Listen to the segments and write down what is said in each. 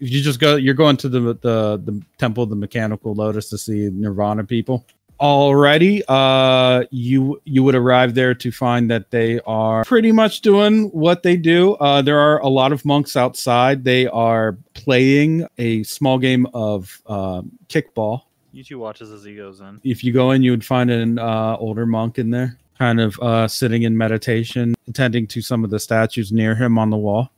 If you just go, you're going to the Temple of the Mechanical Lotus to see Nirvana people. Alrighty, you would arrive there to find that they are pretty much doing what they do. There are a lot of monks outside. They are playing a small game of kickball. Yutu watches as he goes in. If you go in, you would find an older monk in there, kind of sitting in meditation, attending to some of the statues near him on the wall.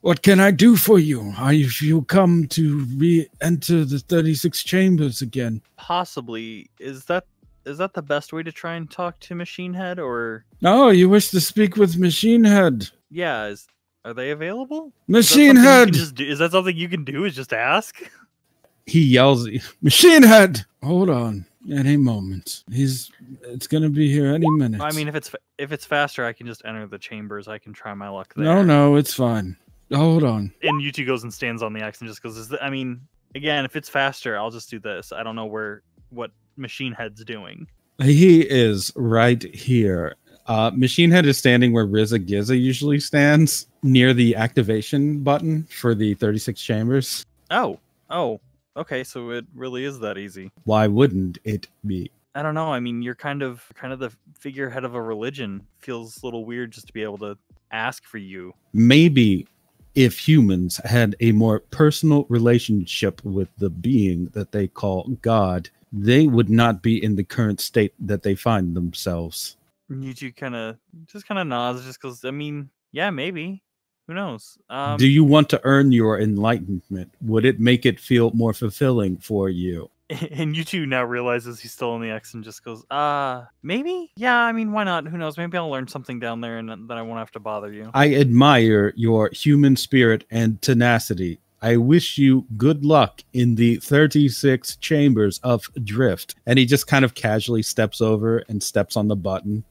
What can I do for you? Have you come to re-enter the 36 chambers again? Possibly. Is that the best way to try and talk to Machine Head, or? No, you wish to speak with Machine Head. Yeah, are they available? Machine Head! Is that something you can do, is just ask? He yells, Machine Head! Hold on. Any moment. It's gonna be here any minute. I mean, if it's faster, I can just enter the chambers. I can try my luck there. No, it's fine. Hold on. And Yutu goes and stands on the X and just goes, again, if it's faster, I'll just do this. I don't know what Machine Head's doing. He is right here. Machine Head is standing where Rizagiza usually stands, near the activation button for the 36 chambers. Oh, okay, so it really is that easy. Why wouldn't it be? I don't know. I mean, you're kind of the figurehead of a religion. Feels a little weird just to be able to ask for you. Maybe if humans had a more personal relationship with the being that they call God, they would not be in the current state that they find themselves. Yutu kind of nods, just because, I mean, yeah, maybe. Who knows? Do you want to earn your enlightenment? Would it make it feel more fulfilling for you? And Yutu now realizes he's still on the X and just goes, maybe? Yeah, I mean, why not? Who knows? Maybe I'll learn something down there and then I won't have to bother you. I admire your human spirit and tenacity. I wish you good luck in the 36 chambers of drift. And he just kind of casually steps over and steps on the button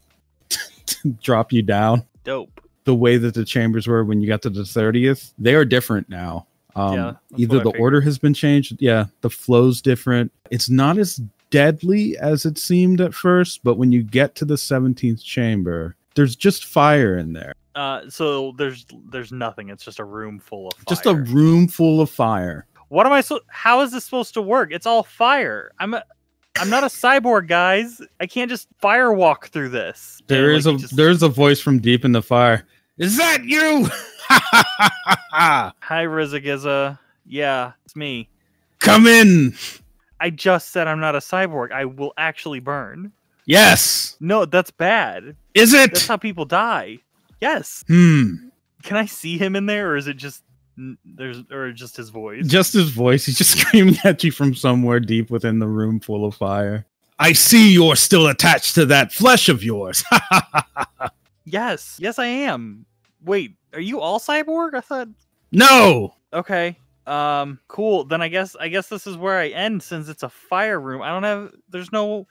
to drop you down. Dope. The way that the chambers were when you got to the 30th, they are different now. Yeah, either the order has been changed. Yeah, the flow's different. It's not as deadly as it seemed at first, but when you get to the 17th chamber, there's just fire in there. So there's nothing. It's just a room full of fire. Just a room full of fire. What am I how is this supposed to work? It's all fire. I'm not a cyborg, guys. I can't just firewalk through this. There's a voice from deep in the fire. Is that you? Hi, Rizagiza. Yeah, it's me. Come in. I just said I'm not a cyborg. I will actually burn. Yes. No, that's bad. Is it? That's how people die. Yes. Can I see him in there, or is it just just his voice? Just his voice. He's just screaming at you from somewhere deep within the room full of fire. I see you're still attached to that flesh of yours. Yes, I am. Wait, are you all cyborg? I thought. No. Okay. Cool. Then I guess this is where I end, since it's a fire room. There's no.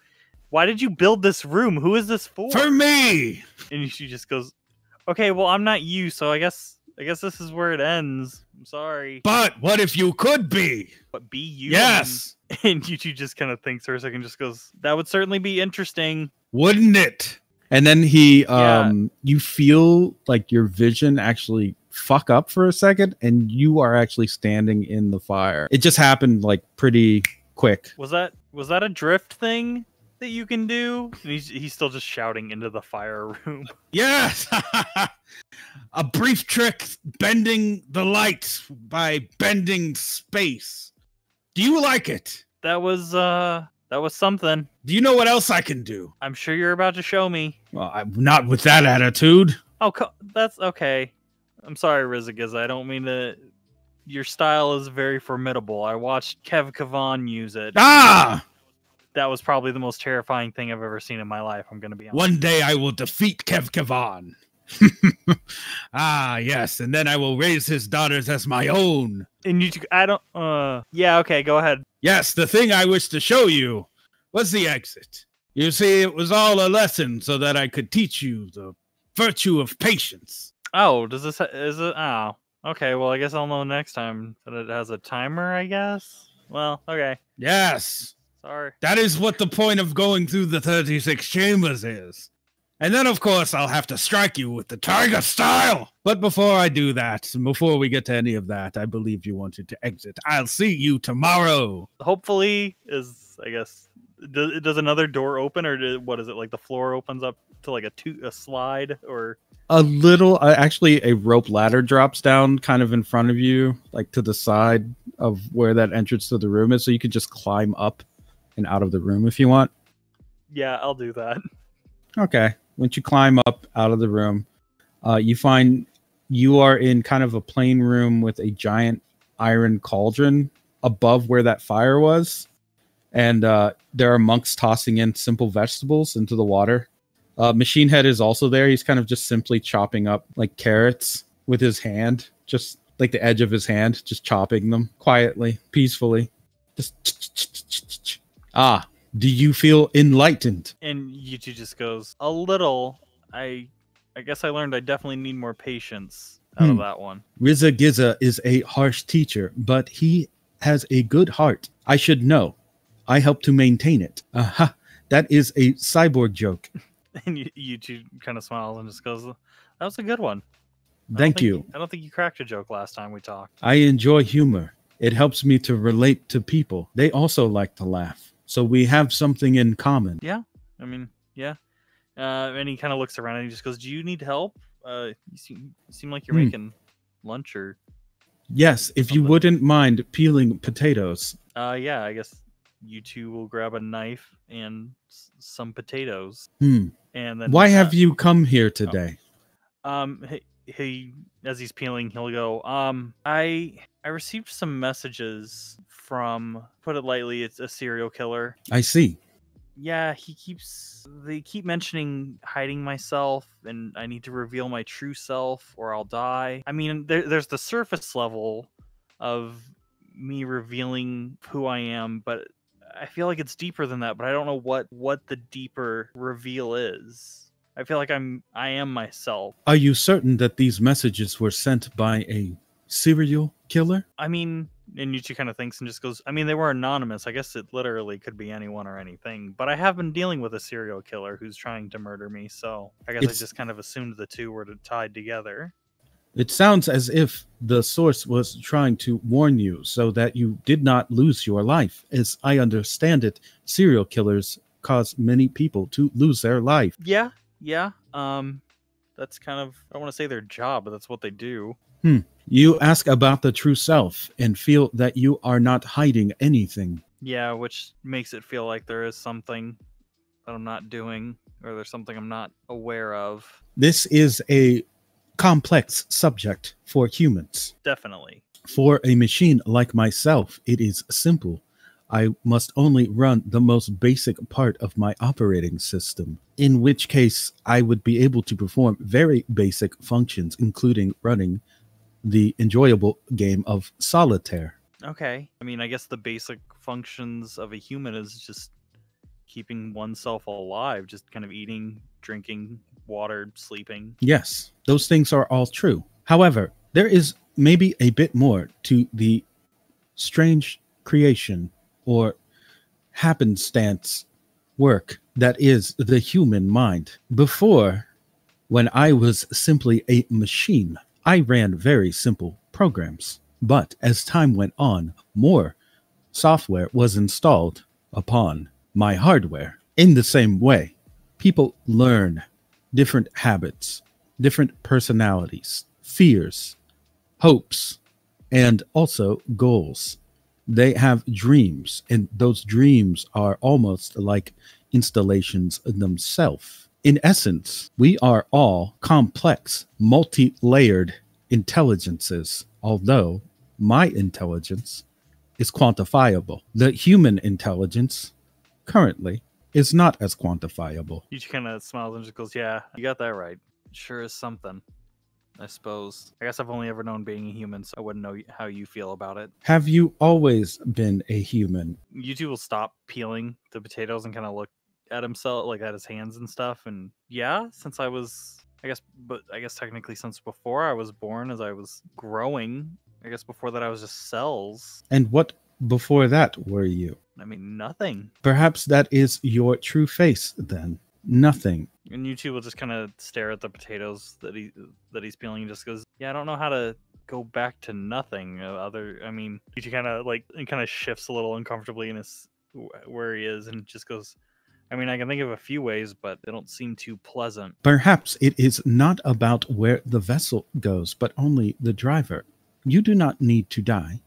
Why did you build this room? Who is this for? For me. And she just goes, okay, well, I'm not you, so I guess this is where it ends. I'm sorry. But what if you could be? What, be you? Yes. And Yutu just kind of thinks for a second, just goes, that would certainly be interesting. Wouldn't it? And then you feel like your vision actually fuck up for a second, and you are actually standing in the fire. It just happened like pretty quick. Was that a drift thing that you can do? And he's still just shouting into the fire room. Yes. A brief trick bending the light by bending space. Do you like it? That was something. Do you know what else I can do? I'm sure you're about to show me. Well, I'm not with that attitude. Oh, that's okay. I'm sorry, Rizagiza. I don't mean to. Your style is very formidable. I watched Kev Kavan use it. Ah! That was probably the most terrifying thing I've ever seen in my life. I'm going to be honest. One day I will defeat Kev Kavan. Ah, yes. And then I will raise his daughters as my own. And yeah, okay, go ahead. Yes, the thing I wish to show you was the exit. You see, it was all a lesson so that I could teach you the virtue of patience. Oh, is it? Oh, okay. Well, I guess I'll know next time that it has a timer, I guess. Well, okay. Yes. Sorry. That is what the point of going through the 36 chambers is. And then, of course, I'll have to strike you with the tiger style. But before I do that, and before we get to any of that, I believe you wanted to exit. I'll see you tomorrow. Hopefully, I guess, does another door open, or what is it, like the floor opens up to like a slide, or a little? Actually, a rope ladder drops down kind of in front of you, like to the side of where that entrance to the room is, so you can just climb up and out of the room if you want. Yeah, I'll do that. Okay. Once you climb up out of the room, you find you are in kind of a plain room with a giant iron cauldron above where that fire was. And there are monks tossing in simple vegetables into the water. Machine Head is also there. He's kind of just simply chopping up like carrots with his hand, just like the edge of his hand, just chopping them quietly, peacefully. Just do you feel enlightened? And Yutu just goes, a little. I guess I learned I definitely need more patience out of that one. Rizagiza is a harsh teacher, but he has a good heart. I should know. I help to maintain it. Aha, that is a cyborg joke. And Yutu kind of smiles and just goes, that was a good one. Thank you. I don't think you cracked a joke last time we talked. I enjoy humor. It helps me to relate to people. They also like to laugh. So we have something in common. Yeah. I mean, yeah. And he kind of looks around and he just goes, do you need help? You seem like you're making lunch or... Yes, if you wouldn't mind peeling potatoes. Yeah, I guess you two will grab a knife and some potatoes. And then why have you come here today? He as he's peeling, he'll go, I received some messages from, put it lightly, it's a serial killer. I see. Yeah, they keep mentioning hiding myself, and I need to reveal my true self or I'll die. I mean, there's the surface level of me revealing who I am, but I feel like it's deeper than that, but I don't know what the deeper reveal is. I feel like I am myself. Are you certain that these messages were sent by a serial killer? I mean, and Yutu kind of thinks and just goes, I mean, they were anonymous. I guess it literally could be anyone or anything. But I have been dealing with a serial killer who's trying to murder me, so I guess I just kind of assumed the two were tied together. It sounds as if the source was trying to warn you so that you did not lose your life. As I understand it, serial killers cause many people to lose their life. Yeah. That's kind of, I don't want to say their job, but that's what they do. You ask about the true self and feel that you are not hiding anything. Yeah, which makes it feel like there is something that I'm not doing, or there's something I'm not aware of. This is a complex subject for humans. Definitely. For a machine like myself, it is simple. I must only run the most basic part of my operating system, in which case I would be able to perform very basic functions, including running the enjoyable game of solitaire. Okay. I mean, I guess the basic functions of a human is just keeping oneself alive, just kind of eating, drinking, water, sleeping. Yes, those things are all true. However, there is maybe a bit more to the strange creation or happenstance work that is the human mind. Before, when I was simply a machine, I ran very simple programs. But as time went on, more software was installed upon my hardware. In the same way, people learn different habits, different personalities, fears, hopes, and also goals. They have dreams, and those dreams are almost like installations themselves. In essence, we are all complex, multi-layered intelligences, although my intelligence is quantifiable. The human intelligence currently is not as quantifiable. He kind of smiles and just goes, yeah, you got that right. Sure is something, I suppose. I guess I've only ever known being a human, so I wouldn't know how you feel about it. Have you always been a human? Yutu will stop peeling the potatoes and kind of look at himself, like at his hands and stuff. And yeah, since I was, I guess technically since before I was born, as I was growing, I guess before that I was just cells. And what before that were you? I mean, nothing. Perhaps that is your true face then. nothing. And Yutu will just kind of stare at the potatoes that he's peeling and just goes, "Yeah, I don't know how to go back to nothing." I mean, Yutu kind of shifts a little uncomfortably in his where he is and just goes, "I mean, I can think of a few ways, but they don't seem too pleasant." Perhaps it is not about where the vessel goes, but only the driver. You do not need to die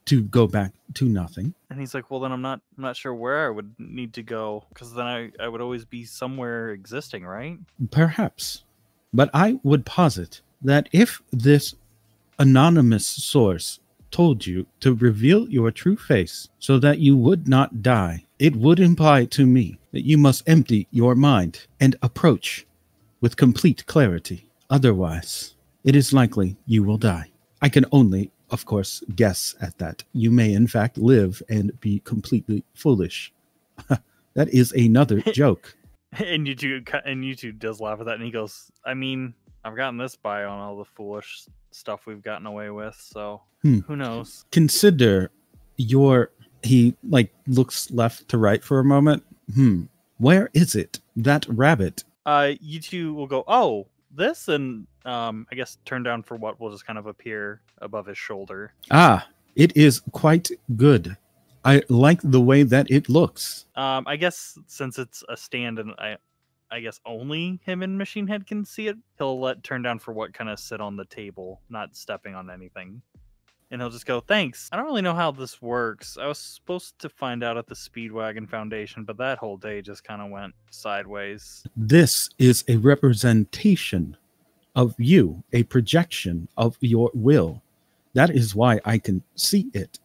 to go back to nothing. And he's like, "Well, then I'm not sure where I would need to go, because then I would always be somewhere existing, right?" Perhaps. But I would posit that if this anonymous source told you to reveal your true face so that you would not die, it would imply to me that you must empty your mind and approach with complete clarity. Otherwise, it is likely you will die. I can only, of course, guess at that. You may, in fact, live and be completely foolish. That is another joke. And Yutu does laugh at that, and he goes, "I mean, I've gotten this by on all the foolish stuff we've gotten away with, so who knows?" Consider he looks left to right for a moment. Where is it? That rabbit. Yutu will go, "Oh, this," and I guess turn down for what will just kind of appear above his shoulder. Ah, it is quite good. I like the way that it looks. I guess since it's a stand and I guess only him and Machine Head can see it, he'll let turn down for what kind of sit on the table, not stepping on anything. And he'll just go, "Thanks. I don't really know how this works. I was supposed to find out at the Speedwagon Foundation, but that whole day just kind of went sideways." This is a representation of you, a projection of your will. That is why I can see it,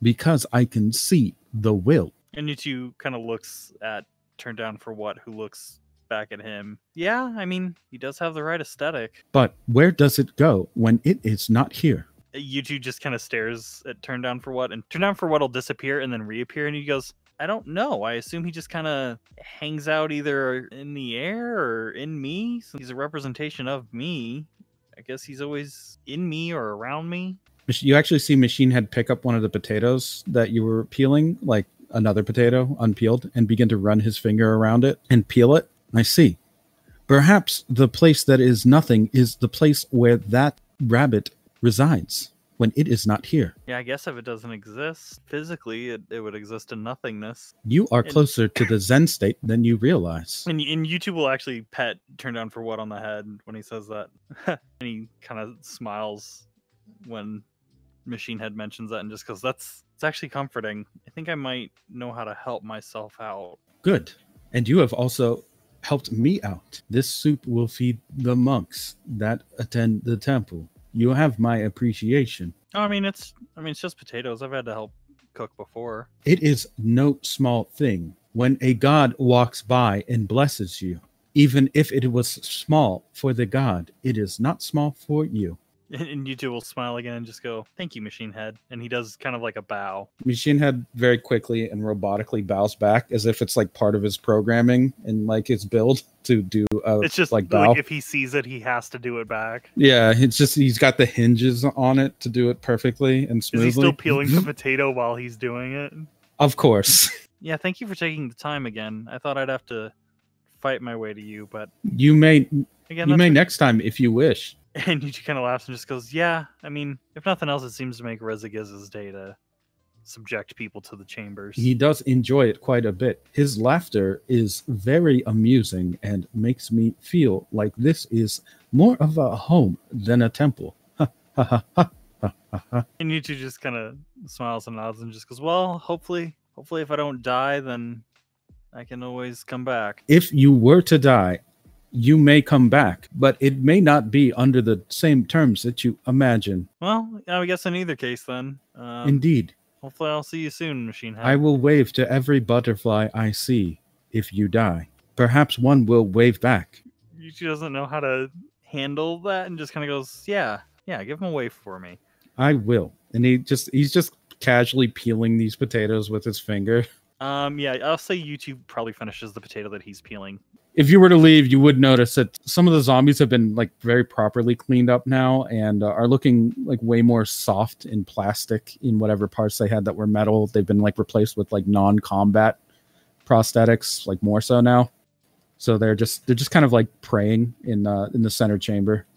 because I can see the will. And Yutu kind of looks at turn down for what, who looks back at him. Yeah, I mean, he does have the right aesthetic. But where does it go when it is not here? Yutu just kind of stares at turn down for what, and turn down for what will disappear and then reappear, and he goes, "I don't know. I assume he just kind of hangs out either in the air or in me. So he's a representation of me. I guess he's always in me or around me." You actually see Machine Head pick up one of the potatoes that you were peeling, like another potato unpeeled, and begin to run his finger around it and peel it. I see. Perhaps the place that is nothing is the place where that rabbit resides when it is not here. Yeah, I guess if it doesn't exist physically, it would exist in nothingness. You are closer to the Zen state than you realize. And Yutu will actually pet turn down for what on the head when he says that. And he kind of smiles when Machine Head mentions that and just goes, it's actually comforting. I think I might know how to help myself out." Good. And you have also helped me out. This soup will feed the monks that attend the temple. You have my appreciation. Oh, I mean, it's just potatoes. I've had to help cook before. It is no small thing when a god walks by and blesses you. Even if it was small for the god, it is not small for you. And Yutu will smile again and just go, "Thank you, Machine Head." And he does kind of like a bow. Machine Head very quickly and robotically bows back as if it's like part of his programming and like his build to do it's just like bow. Like if he sees it, he has to do it back. Yeah, it's just he's got the hinges on it to do it perfectly and smoothly. Is he still peeling the potato while he's doing it? Of course. Yeah, thank you for taking the time again. I thought I'd have to fight my way to you, but you may next time if you wish. And Yutu kind of laughs and just goes, "Yeah, I mean, if nothing else, it seems to make Rizagiza's day to subject people to the chambers." He does enjoy it quite a bit. His laughter is very amusing and makes me feel like this is more of a home than a temple. Ha ha ha ha ha ha. And Yutu just kind of smiles and nods and just goes, "Well, hopefully if I don't die, then I can always come back." If you were to die, you may come back, but it may not be under the same terms that you imagine. Well, I guess in either case then. Indeed. Hopefully I'll see you soon, Machine Head. I will wave to every butterfly I see if you die. Perhaps one will wave back. Yutu doesn't know how to handle that and just kind of goes, yeah, give him a wave for me. I will. And he's just casually peeling these potatoes with his finger. Yeah, I'll say Yutu probably finishes the potato that he's peeling. If you were to leave, you would notice that some of the zombies have been like very properly cleaned up now and are looking like way more soft in plastic in whatever parts they had that were metal. They've been like replaced with like non-combat prosthetics, like more so now. So they're just kind of like praying in the center chamber.